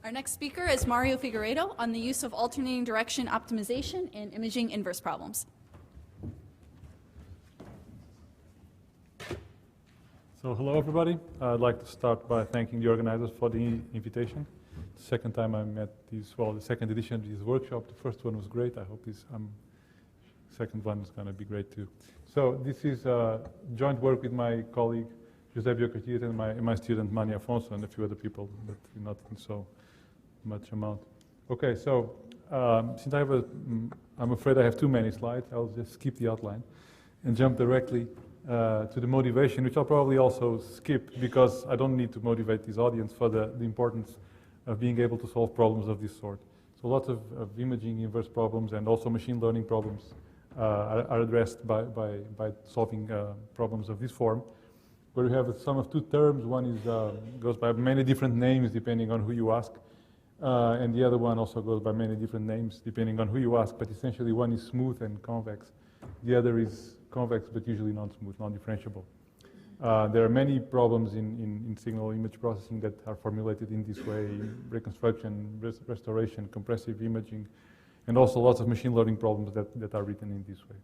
Our next speaker is Mario Figueiredo on the use of alternating direction optimization in imaging inverse problems. So hello everybody. I'd like to start by thanking the organizers for the invitation. The second time I'm at this, well, the second edition of this workshop. The first one was great. I hope this second one is going to be great too. So this is joint work with my colleague José Biocartier and my student Mani Afonso and a few other people, but not in so much amount. Okay, so since I'm afraid I have too many slides, I'll just skip the outline and jump directly to the motivation, which I'll probably also skip because I don't need to motivate this audience for the importance of being able to solve problems of this sort. So lots of imaging inverse problems and also machine learning problems are addressed by solving problems of this form, where you have a sum of two terms. One is goes by many different names depending on who you ask, and the other one also goes by many different names depending on who you ask, but essentially one is smooth and convex. The other is convex but usually non-smooth, non-differentiable. There are many problems in signal image processing that are formulated in this way: reconstruction, restoration, compressive imaging, and also lots of machine learning problems that are written in this way.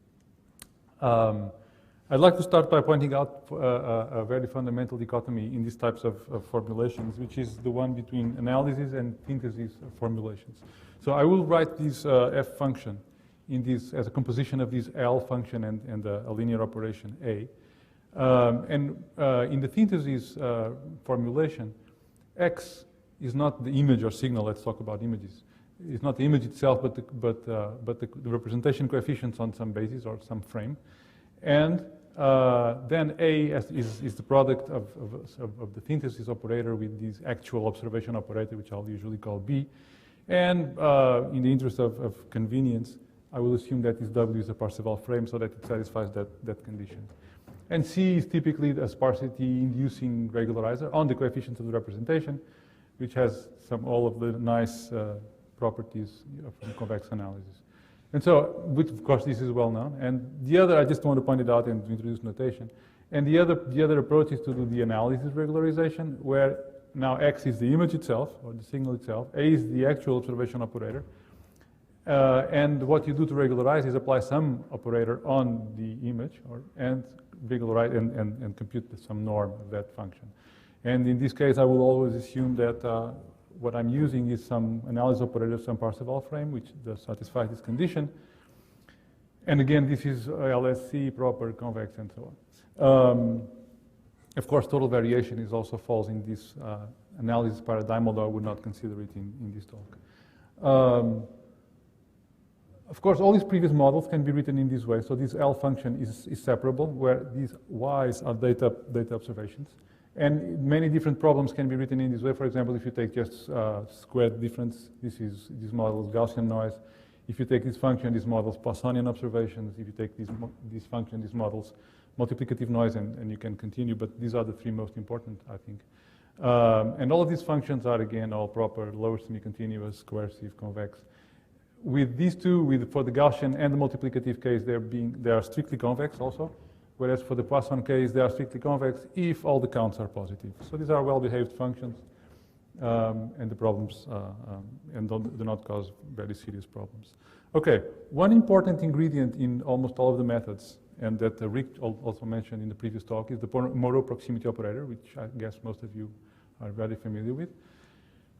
I'd like to start by pointing out a very fundamental dichotomy in these types of formulations, which is the one between analysis and synthesis formulations. So I will write this f function in this as a composition of this L function and a linear operation A. In the synthesis formulation, X is not the image or signal. Let's talk about images. It's not the image itself, but the representation coefficients on some basis or some frame. And then A is the product of the synthesis operator with this actual observation operator, which I'll usually call B. And in the interest of convenience, I will assume that this W is a Parseval frame so that it satisfies that condition. And C is typically a sparsity-inducing regularizer on the coefficients of the representation, which has all of the nice properties from convex analysis. And so, which of course this is well known. And the other, I just want to point it out and to introduce notation. And the other approach is to do the analysis regularization, where now X is the image itself, or the signal itself. A is the actual observation operator. And what you do to regularize is apply some operator on the image, and regularize and compute some norm of that function. And in this case, I will always assume that what I'm using is some analysis operator, some Parseval frame, which does satisfy this condition. And again, this is LSC, proper, convex, and so on. Of course, total variation also falls in this analysis paradigm, although I would not consider it in this talk. Of course, all these previous models can be written in this way. So this L function is separable, where these Y's are data observations. And many different problems can be written in this way. For example, if you take just squared difference, this model is Gaussian noise. If you take this function, this models Poissonian observations. If you take this function, this models multiplicative noise, and you can continue. But these are the three most important, I think. And all of these functions are, again, all proper, lower semi-continuous, coercive, convex. With these two, for the Gaussian and the multiplicative case, they are strictly convex also. Whereas for the Poisson case, they are strictly convex if all the counts are positive. So these are well-behaved functions, and the problems do not cause very serious problems. Okay, one important ingredient in almost all of the methods, and that Rick also mentioned in the previous talk, is the Moreau proximity operator, which I guess most of you are very familiar with,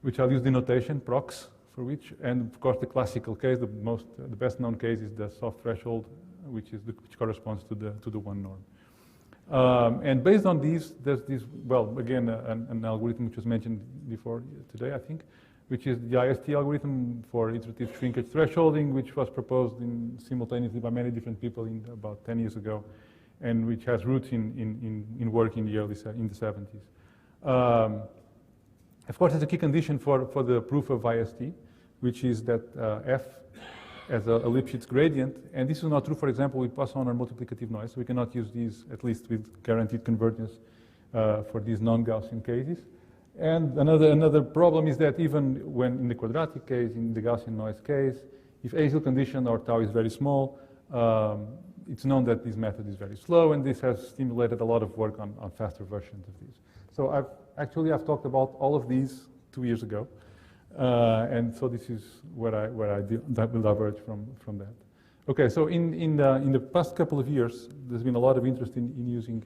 which I'll use the notation prox for which, and of course the classical case, the best known case is the soft threshold, which corresponds to the one norm. And based on these, there's this, well, again, an algorithm which was mentioned before today, I think, which is the IST algorithm for iterative shrinkage thresholding, which was proposed simultaneously by many different people about 10 years ago, and which has roots in work in the 70s. Of course, there's a key condition for the proof of IST, which is that F as a Lipschitz gradient, and this is not true, for example, with Poisson or multiplicative noise. So we cannot use these, at least with guaranteed convergence, for these non-Gaussian cases. And another problem is that even when in the quadratic case, in the Gaussian noise case, if A is a condition or tau is very small, it's known that this method is very slow, and this has stimulated a lot of work on faster versions of these. So I've talked about all of these 2 years ago. And so this is where that will diverge from that. Okay, so in the past couple of years, there's been a lot of interest in using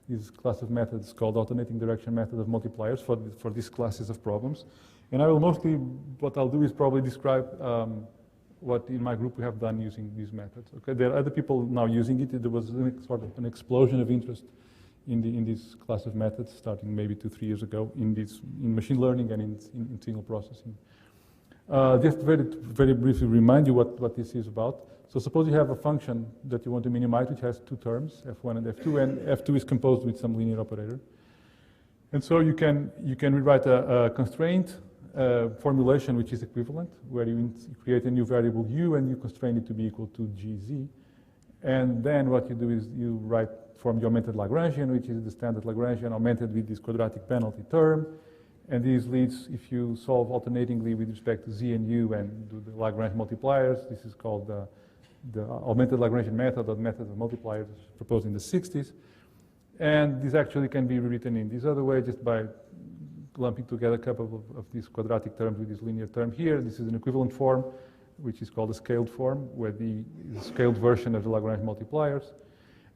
this class of methods called alternating direction method of multipliers for these classes of problems. And I will mostly, what I'll do is probably describe what in my group we have done using these methods. Okay, there are other people now using it. There was sort of an explosion of interest in this class of methods starting maybe 2-3 years ago in machine learning and in signal processing. Just very briefly remind you what this is about. So suppose you have a function that you want to minimize which has two terms, f1 and f2, and f2 is composed with some linear operator. And so you can rewrite a constraint formulation which is equivalent, where you create a new variable u and you constrain it to be equal to gz. And then what you do is you write from the augmented Lagrangian, which is the standard Lagrangian augmented with this quadratic penalty term. And this leads, if you solve alternatingly with respect to z and u and do the Lagrange multipliers, this is called the augmented Lagrangian method or method of multipliers proposed in the 60s. And this actually can be rewritten in this other way just by lumping together a couple of these quadratic terms with this linear term here. This is an equivalent form, which is called a scaled form, where the scaled version of the Lagrange multipliers.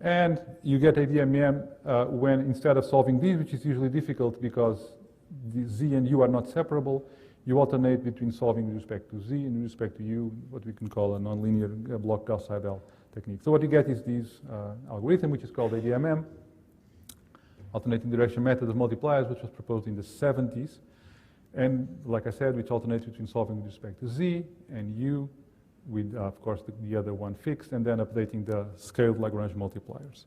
And you get ADMM when instead of solving these, which is usually difficult because the z and u are not separable, you alternate between solving with respect to z and with respect to u, what we can call a nonlinear block Gauss-Seidel technique. So what you get is this algorithm, which is called ADMM, alternating direction method of multipliers, which was proposed in the 70s. And like I said, which alternates between solving with respect to z and u, with, of course, the other one fixed, and then updating the scaled Lagrange multipliers.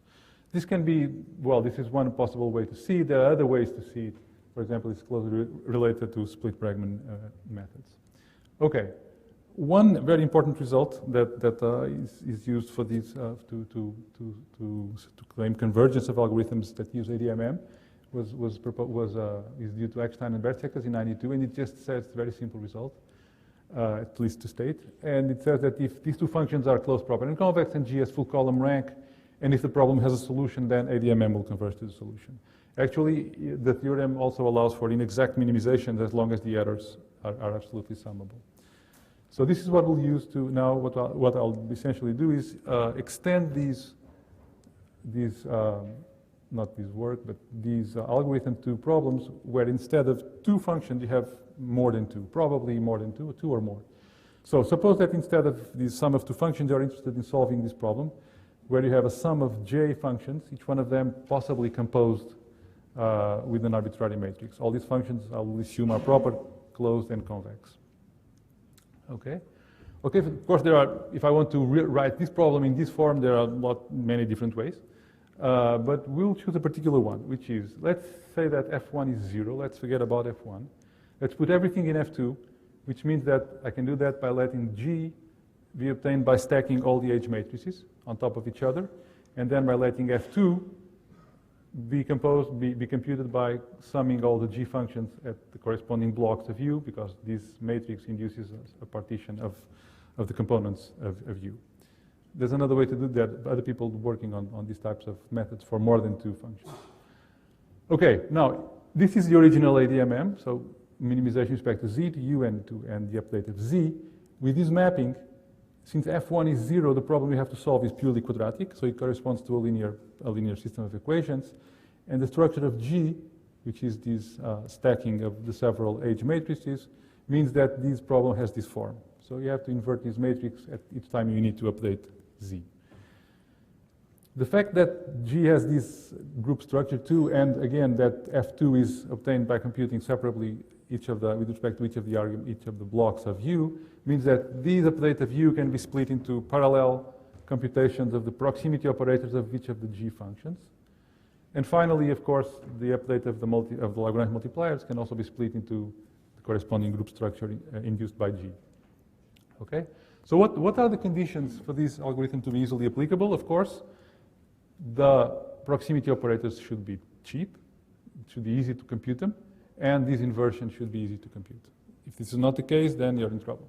This can be, well, this is one possible way to see it. There are other ways to see it. For example, it's closely related to split-Bregman methods. Okay, one very important result that is used for these to claim convergence of algorithms that use ADMM is due to Eckstein and Bertseckers in '92, and it just says a very simple result, at least to state. And it says that if these two functions are closed proper and convex and G has full column rank, and if the problem has a solution, then ADMM will converge to the solution. Actually, the theorem also allows for inexact minimization as long as the errors are absolutely summable. So this is what we'll use to now, what I'll essentially do is extend these not this work, but these algorithms to problems where instead of two functions, you have more than two, probably more than two or more. So suppose that instead of the sum of two functions, you're interested in solving this problem, where you have a sum of j functions, each one of them possibly composed with an arbitrary matrix. All these functions, I will assume, are proper, closed, and convex. Okay? Okay, of course, if I want to write this problem in this form, there are many different ways. But we'll choose a particular one, which is, let's say that f1 is 0. Let's forget about f1. Let's put everything in f2, which means that I can do that by letting g be obtained by stacking all the H matrices on top of each other, and then by letting f2 be computed by summing all the g functions at the corresponding blocks of u, because this matrix induces a partition of the components of u. There's another way to do that. Other people working on these types of methods for more than two functions. Okay, now this is the original ADMM, so minimization with respect to z, to u, and the update of z. With this mapping, since f1 is 0, the problem we have to solve is purely quadratic, so it corresponds to a linear system of equations. And the structure of G, which is this stacking of the several H matrices, means that this problem has this form. So you have to invert this matrix at each time you need to update Z. The fact that G has this group structure too, and again that F2 is obtained by computing separately with respect to each of the blocks of U, means that these update of U can be split into parallel computations of the proximity operators of each of the G functions. And finally, of course, the update of the Lagrange multipliers can also be split into the corresponding group structure induced by G. Okay? So what are the conditions for this algorithm to be easily applicable? Of course, the proximity operators should be cheap. It should be easy to compute them. And this inversion should be easy to compute. If this is not the case, then you're in trouble.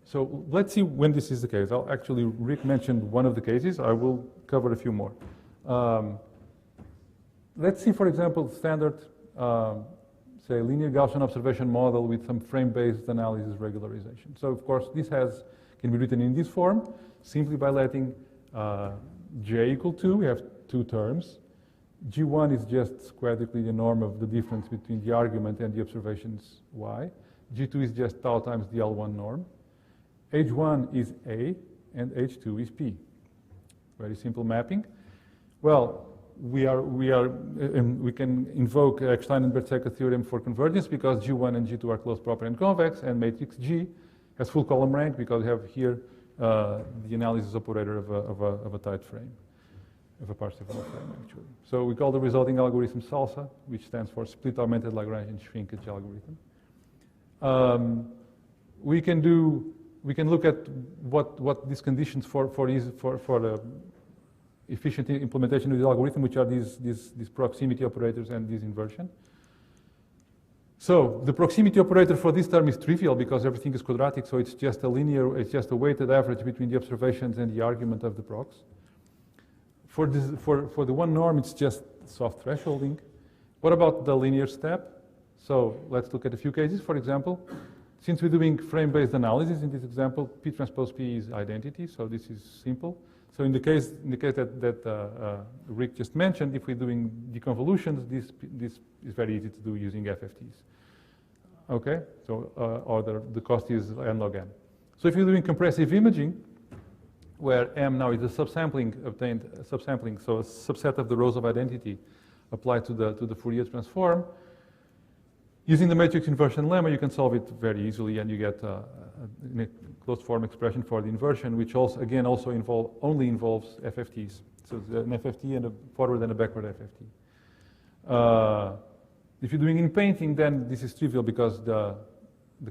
So let's see when this is the case. Rick mentioned one of the cases. I will cover a few more. Let's see, for example, standard say, linear Gaussian observation model with some frame-based analysis regularization. So of course, this can be written in this form simply by letting j equal 2. We have two terms. G1 is just quadratically the norm of the difference between the argument and the observations y. G2 is just tau times the L1 norm. H1 is A, and H2 is P. Very simple mapping. Well, we can invoke Eckstein-Berzecker theorem for convergence because G1 and G2 are closed, proper, and convex, and matrix G has full column rank because we have here the analysis operator of a tight frame, of a Parseval frame, actually. So we call the resulting algorithm SALSA, which stands for Split Augmented Lagrangian Shrinkage Algorithm. We can look at what these conditions for the efficient implementation of the algorithm, which are these proximity operators and this inversion. So the proximity operator for this term is trivial because everything is quadratic, so it's just a weighted average between the observations and the argument of the prox. For the one norm, it's just soft thresholding. What about the linear step? So let's look at a few cases. For example, since we're doing frame-based analysis in this example, P transpose P is identity, so this is simple. So in the case that Rick just mentioned, if we're doing deconvolutions, this is very easy to do using FFTs. Okay, so or the cost is n log n. So if you're doing compressive imaging, where m now is a subsampling obtained, so a subset of the rows of identity applied to the Fourier transform, using the matrix inversion lemma, you can solve it very easily, and you get a closed form expression for the inversion, which also only involves FFTs. So it's an FFT and a forward and a backward FFT. If you're doing in painting, then this is trivial because the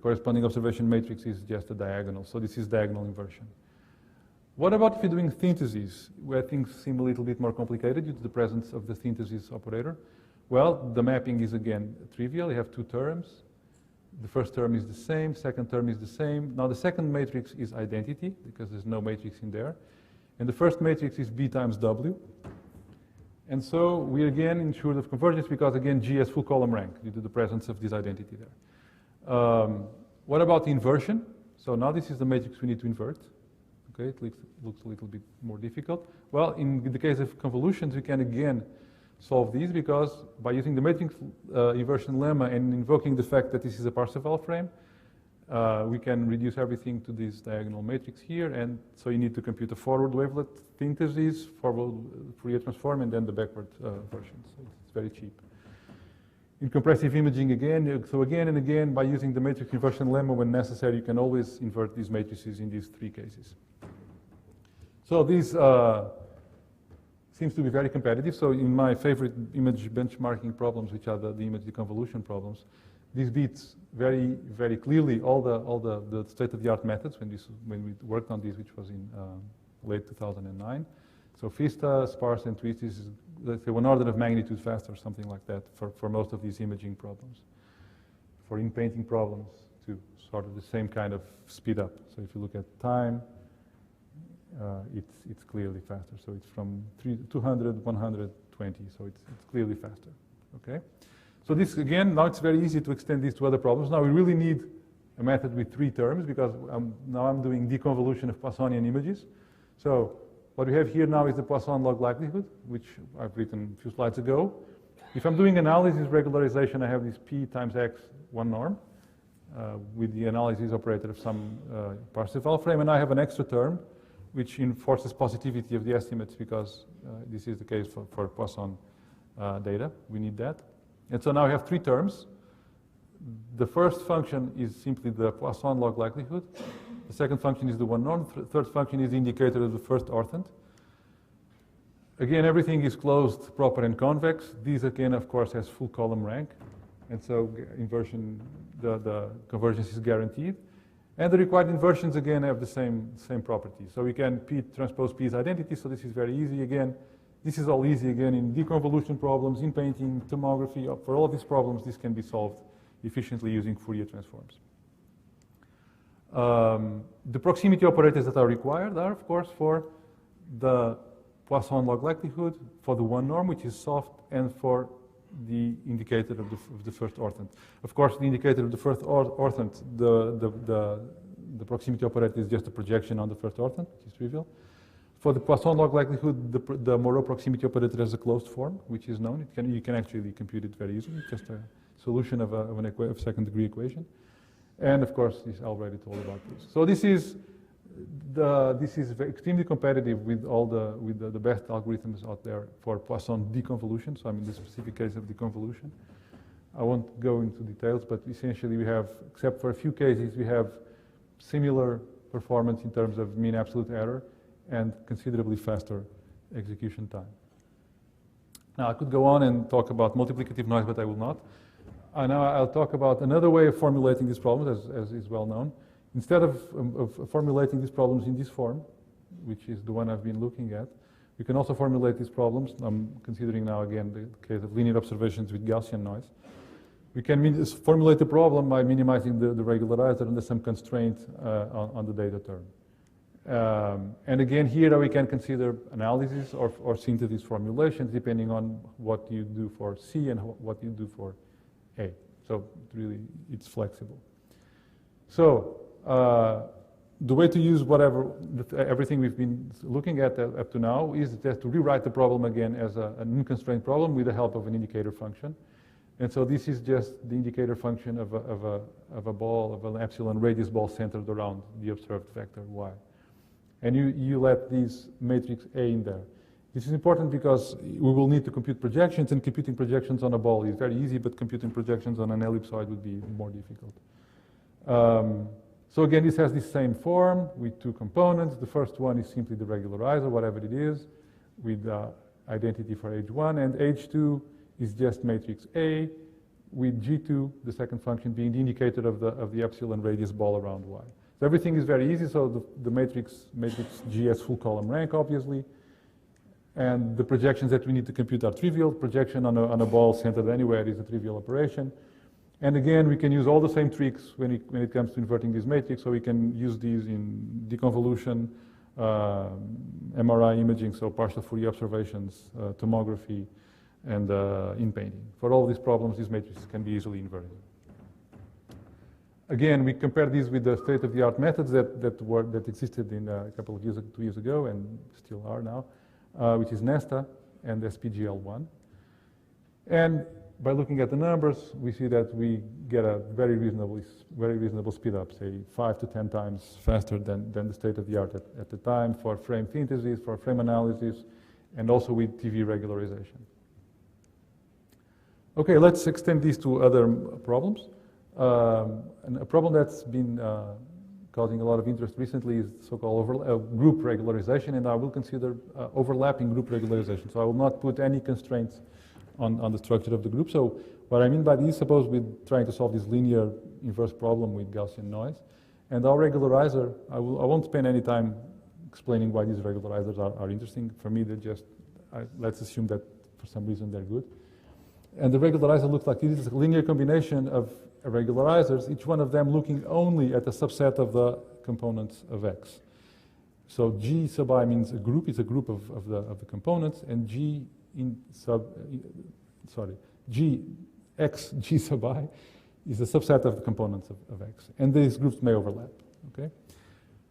corresponding observation matrix is just a diagonal. So this is diagonal inversion. What about if you're doing syntheses, where things seem a little bit more complicated due to the presence of the synthesis operator? Well, the mapping is again trivial. You have two terms. The first term is the same, second term is the same. Now the second matrix is identity, because there's no matrix in there. And the first matrix is B times W. And so we again ensured of convergence because again G has full column rank due to the presence of this identity there. What about the inversion? So now this is the matrix we need to invert. Okay, it looks a little bit more difficult. Well, in the case of convolutions, we can again solve these because by using the matrix inversion lemma and invoking the fact that this is a Parseval frame, we can reduce everything to this diagonal matrix here, and so you need to compute a forward wavelet synthesis, forward Fourier transform, and then the backward version. So it's very cheap. In compressive imaging again, so again and again, by using the matrix inversion lemma when necessary, you can always invert these matrices in these three cases. So these seems to be very competitive. So in my favorite image benchmarking problems, which are the image deconvolution problems, this beats very, very clearly all the state-of-the-art methods when we worked on this, which was in late 2009. So FISTA, sparse, and twist is, let's say, 1 order of magnitude faster, something like that, for most of these imaging problems. For in-painting problems, too, sort of the same kind of speed up. So if you look at time, it's clearly faster. So it's from 200, 120. So it's clearly faster. Okay. So this again, now it's very easy to extend this to other problems. Now we really need a method with 3 terms because now I'm doing deconvolution of Poissonian images. So what we have here now is the Poisson log likelihood, which I've written a few slides ago. If I'm doing analysis regularization, I have this P times X 1 norm with the analysis operator of some Parseval frame, and I have an extra term which enforces positivity of the estimates because this is the case for Poisson data. We need that. And so now we have 3 terms. The first function is simply the Poisson log likelihood. The second function is the 1 norm. The third function is the indicator of the first orthant. Again, everything is closed, proper, and convex. These again, of course, has full column rank. And so inversion, the convergence is guaranteed. And the required inversions, again, have the same properties. So we can P transpose P's identity, so this is very easy. Again, this is all easy, again, in deconvolution problems, in painting, tomography. For all of these problems, this can be solved efficiently using Fourier transforms. The proximity operators that are required are, of course, for the Poisson log likelihood, for the 1 norm, which is soft, and for the indicator of the first orthant. Of course, the indicator of the first orthant, the proximity operator is just a projection on the first orthant, which is trivial. For the Poisson log likelihood, the Moreau proximity operator has a closed form, which is known. You can actually compute it very easily, just a solution of a second-degree equation. And of course, I already told about this. So this is extremely competitive with all the best algorithms out there for Poisson deconvolution. So I mean the specific case of deconvolution. I won't go into details, but essentially we have, except for a few cases, we have similar performance in terms of mean absolute error and considerably faster execution time. Now I could go on and talk about multiplicative noise, but I will not. Now I'll talk about another way of formulating these problems, as is well known. Instead of formulating these problems in this form, which is the one I've been looking at, we can also formulate these problems. I'm considering now again the case of linear observations with Gaussian noise. We can formulate the problem by minimizing the regularizer under some constraint on the data term. And again, here we can consider analysis or synthesis formulations depending on what you do for C and what you do for A. So really, it's flexible. So the way to use everything we've been looking at up to now is just to rewrite the problem again as an unconstrained problem with the help of an indicator function. And so this is just the indicator function of an epsilon radius ball centered around the observed vector y. And you let this matrix A in there. This is important because we will need to compute projections, and computing projections on a ball is very easy, but computing projections on an ellipsoid would be more difficult. So again, this has the same form with two components. The first one is simply the regularizer, whatever it is, with identity for H1, and H2 is just matrix A, with G2, the second function, being the indicator of the epsilon radius ball around Y. So everything is very easy. So the matrix G has full column rank, obviously, and the projections that we need to compute are trivial. Projection on a ball centered anywhere is a trivial operation. And again, we can use all the same tricks when it comes to inverting this matrix. So we can use these in deconvolution, MRI imaging, so partial Fourier observations, tomography, and in painting. For all these problems, these matrices can be easily inverted. Again, we compare these with the state-of-the-art methods that existed in a couple of years, 2 years ago, and still are now, which is Nesta and SPGL1. And by looking at the numbers, we see that we get a very reasonable speed up, say 5 to 10 times faster than the state-of-the-art at the time for frame synthesis, for frame analysis, and also with TV regularization. Okay, let's extend these to other problems. And a problem that's been causing a lot of interest recently is so-called group regularization, and I will consider overlapping group regularization. So I will not put any constraints on the structure of the group. So what I mean by this, suppose we're trying to solve this linear inverse problem with Gaussian noise, and our regularizer, I won't spend any time explaining why these regularizers are interesting. For me, they're just, let's assume that for some reason they're good. And the regularizer looks like this. It's a linear combination of regularizers, each one of them looking only at a subset of the components of X. So G sub I means a group. It's a group of the components, and G sub I is a subset of the components of X. And these groups may overlap. Okay.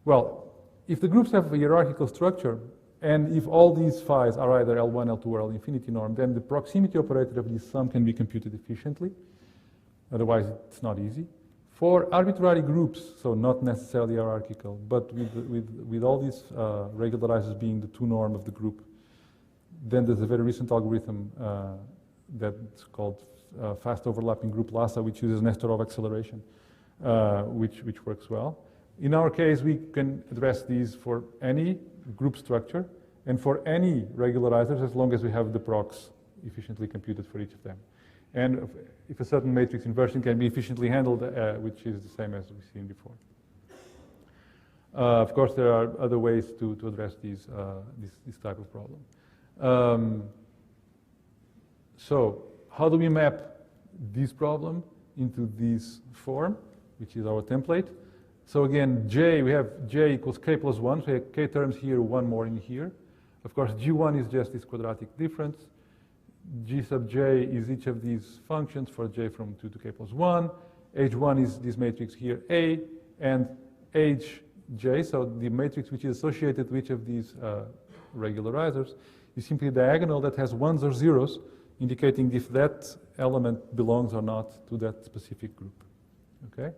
Well, if the groups have a hierarchical structure, and if all these phi's are either L1, L2, or L infinity norm, then the proximity operator of this sum can be computed efficiently. Otherwise, it's not easy. For arbitrary groups, so not necessarily hierarchical, but with all these regularizers being the 2 norm of the group, then there's a very recent algorithm that's called fast overlapping group LASA, which uses Nesterov acceleration, which works well. In our case, we can address these for any group structure and for any regularizers as long as we have the procs efficiently computed for each of them. And if a certain matrix inversion can be efficiently handled, which is the same as we've seen before. Of course, there are other ways to address this type of problem. So how do we map this problem into this form, which is our template? So again, we have J equals K plus 1, so we have K terms here, 1 more in here. Of course, G1 is just this quadratic difference. G sub j is each of these functions for j from 2 to k plus 1. H1 is this matrix here, A, and Hj, so the matrix which is associated with each of these regularizers, is simply a diagonal that has ones or zeros, indicating if that element belongs or not to that specific group. Okay?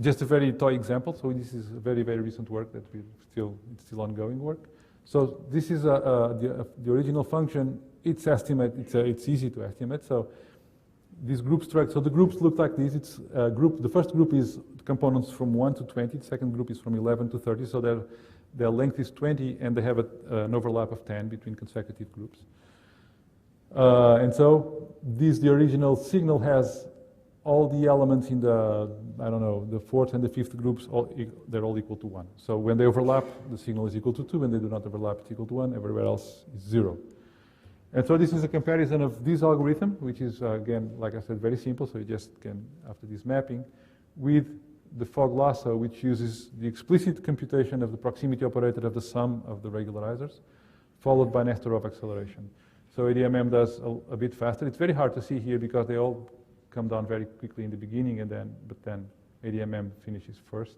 Just a very toy example. So this is a very, very recent work that it's still ongoing work. So this is the original function. Its estimate, it's easy to estimate. So these group structure, so the groups look like this. It's the first group is components from 1 to 20. The second group is from 11 to 30. So their length is 20, and they have an overlap of 10 between consecutive groups. And so the original signal has all the elements in the, I don't know, the fourth and the fifth groups, they're all equal to 1. So when they overlap, the signal is equal to 2. When they do not overlap, it's equal to 1. Everywhere else is 0. And so this is a comparison of this algorithm, which is, again, like I said, very simple. So you just can, after this mapping, with the fog lasso, which uses the explicit computation of the proximity operator of the sum of the regularizers, followed by Nesterov acceleration. So ADMM does a bit faster. It's very hard to see here because they all come down very quickly in the beginning, but then ADMM finishes first.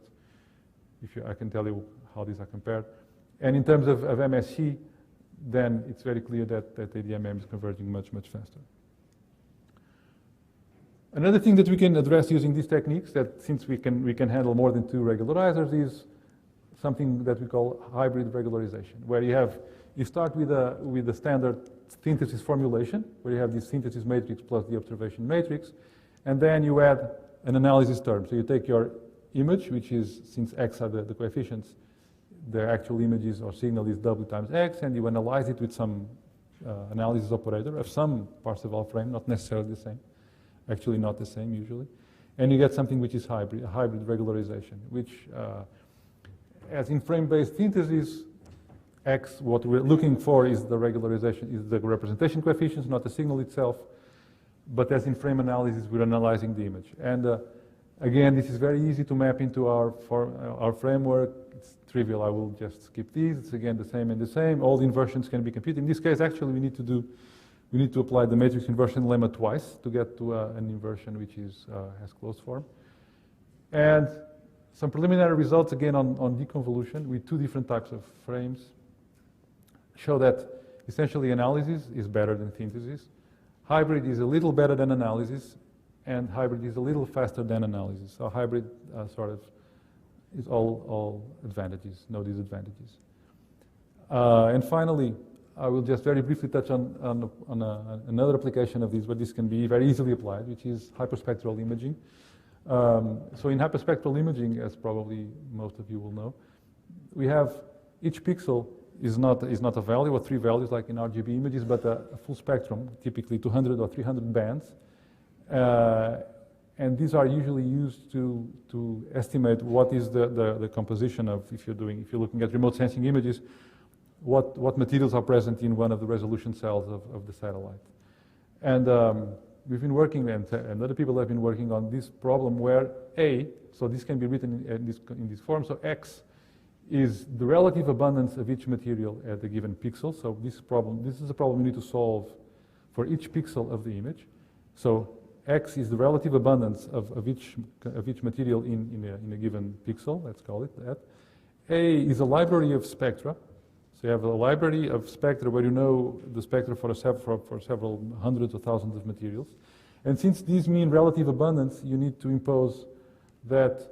I can tell you how these are compared. And in terms of MSC, then it's very clear that ADMM is converging much, much faster. Another thing that we can address using these techniques, that since we can handle more than 2 regularizers, is something that we call hybrid regularization, where you start with a standard synthesis formulation, where you have this synthesis matrix plus the observation matrix, and then you add an analysis term. So you take your image, which is, since x are the coefficients, the actual images or signal is w times x, and you analyze it with some analysis operator of some Parseval frame, not necessarily the same, actually not the same usually, and you get something which is a hybrid regularization, which, as in frame-based synthesis, x, what we're looking for is the regularization, is the representation coefficients, not the signal itself. But as in frame analysis, we're analyzing the image. And again, this is very easy to map into our framework. It's trivial. I will just skip these. It's again the same and the same. All the inversions can be computed. In this case, actually, we need to apply the matrix inversion lemma twice to get to an inversion which has closed form. And some preliminary results again on deconvolution with 2 different types of frames show that essentially analysis is better than synthesis. Hybrid is a little better than analysis, and hybrid is a little faster than analysis. So hybrid sort of is all advantages, no disadvantages. And finally, I will just very briefly touch on another application of this, where this can be very easily applied, which is hyperspectral imaging. So in hyperspectral imaging, as probably most of you will know, we have each pixel is not a value or 3 values like in RGB images, but a full spectrum, typically 200 or 300 bands. And these are usually used to estimate what is the composition of, if you're looking at remote sensing images, what materials are present in one of the resolution cells of the satellite. And we've been working, and other people have been working on this problem where so this can be written in this form, so X is the relative abundance of each material at a given pixel. So this is a problem we need to solve for each pixel of the image. So X is the relative abundance of each material in a given pixel, let's call it that. A is a library of spectra. So you have a library of spectra where you know the spectra for several hundreds or thousands of materials. And since these mean relative abundance, you need to impose that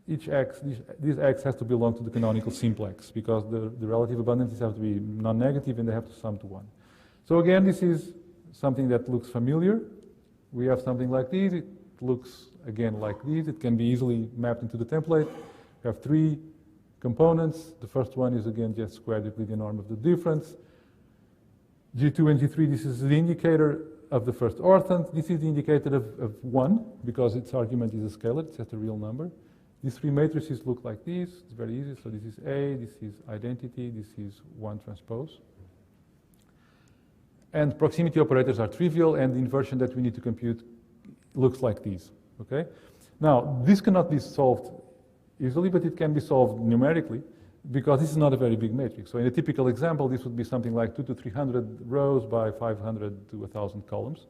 each x, this x has to belong to the canonical simplex, because the relative abundances have to be non-negative and they have to sum to 1. So again, this is something that looks familiar. We have something like this. It looks, again, like this. It can be easily mapped into the template. We have 3 components. The first one is, again, just square Euclidean norm of the difference. G2 and G3, this is the indicator of the first orthant. This is the indicator of 1, because its argument is a scalar. It's just a real number. These 3 matrices look like this. It's very easy. So this is A, this is identity, this is 1 transpose. And proximity operators are trivial, and the inversion that we need to compute looks like these. Okay? Now, this cannot be solved easily, but it can be solved numerically. because this is not a very big matrix. So in a typical example, this would be something like 200 to 300 rows by 500 to 1,000 columns.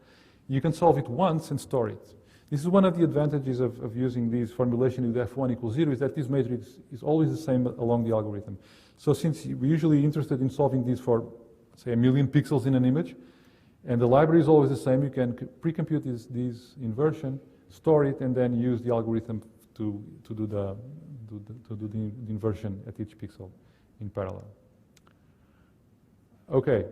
You can solve it once and store it. This is one of the advantages of using this formulation with f1 equals 0, is that this matrix is always the same along the algorithm. So since we're usually interested in solving this for, say, 1 million pixels in an image, and the library is always the same, you can pre-compute this inversion, store it, and then use the algorithm to do the inversion at each pixel in parallel. Okay,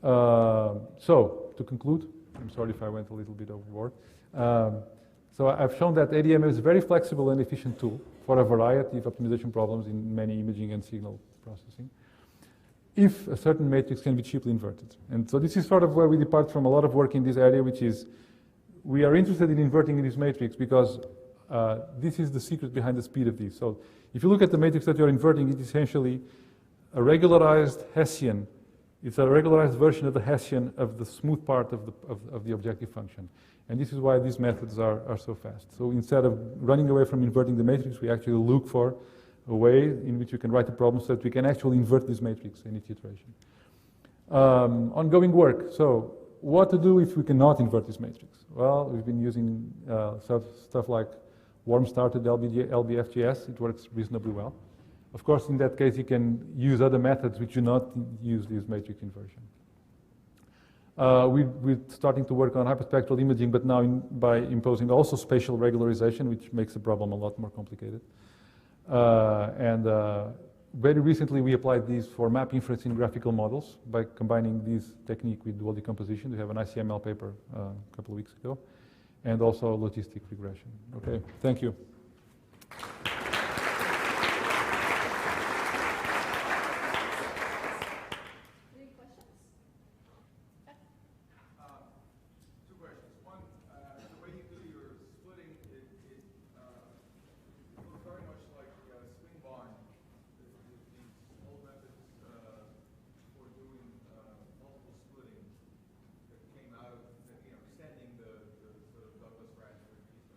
so to conclude, I'm sorry if I went a little bit overboard. So I've shown that ADM is a very flexible and efficient tool for a variety of optimization problems in many imaging and signal processing, if a certain matrix can be cheaply inverted. And so this is sort of where we depart from a lot of work in this area, which is we are interested in inverting this matrix because this is the secret behind the speed of this. So if you look at the matrix that you're inverting, it's essentially a regularized Hessian. It's a regularized version of the Hessian of the smooth part of the objective function. And this is why these methods are so fast. So instead of running away from inverting the matrix, we actually look for a way in which we can write a problem so that we can actually invert this matrix in each iteration. Ongoing work. So what to do if we cannot invert this matrix? Well, we've been using stuff like warm-started LBFGS. It works reasonably well. Of course, in that case, you can use other methods which do not use this matrix inversion. We're starting to work on hyperspectral imaging, but now by imposing also spatial regularization, which makes the problem a lot more complicated. Very recently, we applied these for map inference in graphical models by combining this technique with dual decomposition. We have an ICML paper a couple of weeks ago, and also logistic regression. Okay, thank you.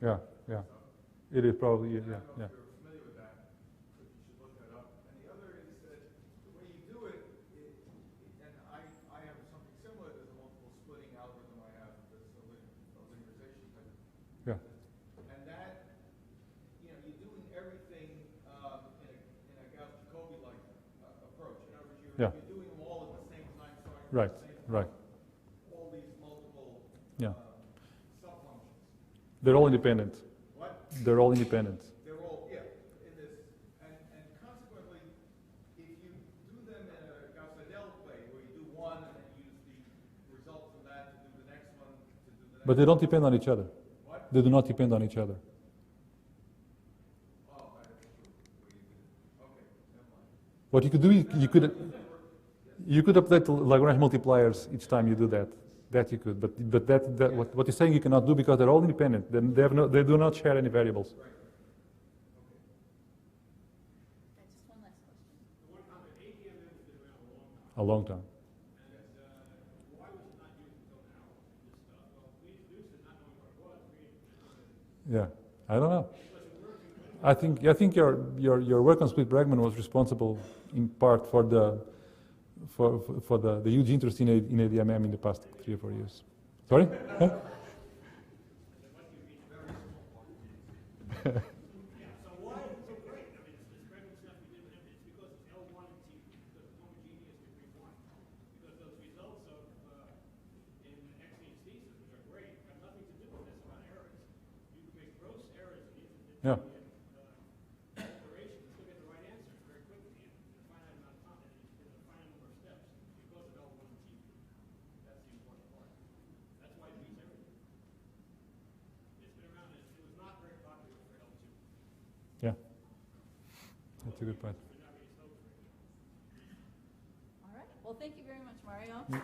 Yeah, yeah. It is probably, yeah, yeah. If you're familiar with that, but you should look that up. And the other is that the way you do it, and I have something similar. There's a multiple splitting algorithm I have that's a linearization type. Yeah. And that, you're doing everything in a Gauss-Jacobi-like approach. In other words, you're doing them all at the same time, starting Right, at the same right. time. All these multiple sub-functions. They're all independent. What? They're all independent. They're all, yeah, in this. And consequently, if you do them in a Gauss-Seidel way, where you do one and then use the result from that to do the next one, to do the next But they don't depend on each other. What? They do not depend on each other. Oh, that's true. Okay, never mind. What you could do, you could update the Lagrange multipliers each time you do that. That you could, but what you're saying you cannot do because they're all independent. They do not share any variables. Right. Just one last question. One comment, ADM has been around a long time. A long time. And why was it not used until now, this stuff? Well, we introduced it not knowing what it was. Yeah, I don't know. I think your work on split Bregman was responsible in part for the huge interest in ADMM in the past 3 or 4 years. Sorry? Huh? So why is it so great? I mean, this Bregman stuff we did with him, it's because it's L1 and T, because it's homogeneous degree 1. Because those results of in X-ing thesis, which are great, have nothing to do with this about errors. You can make gross errors in Yeah. exploration and still get the right answers very quickly in a finite amount of time, in a finite number of steps, because of L1 and T. That's the important part. That's why it beats everything. It's been around, it was not very popular for L2. Yeah, that's a good point. All right. Well, thank you very much, Mario. Mm.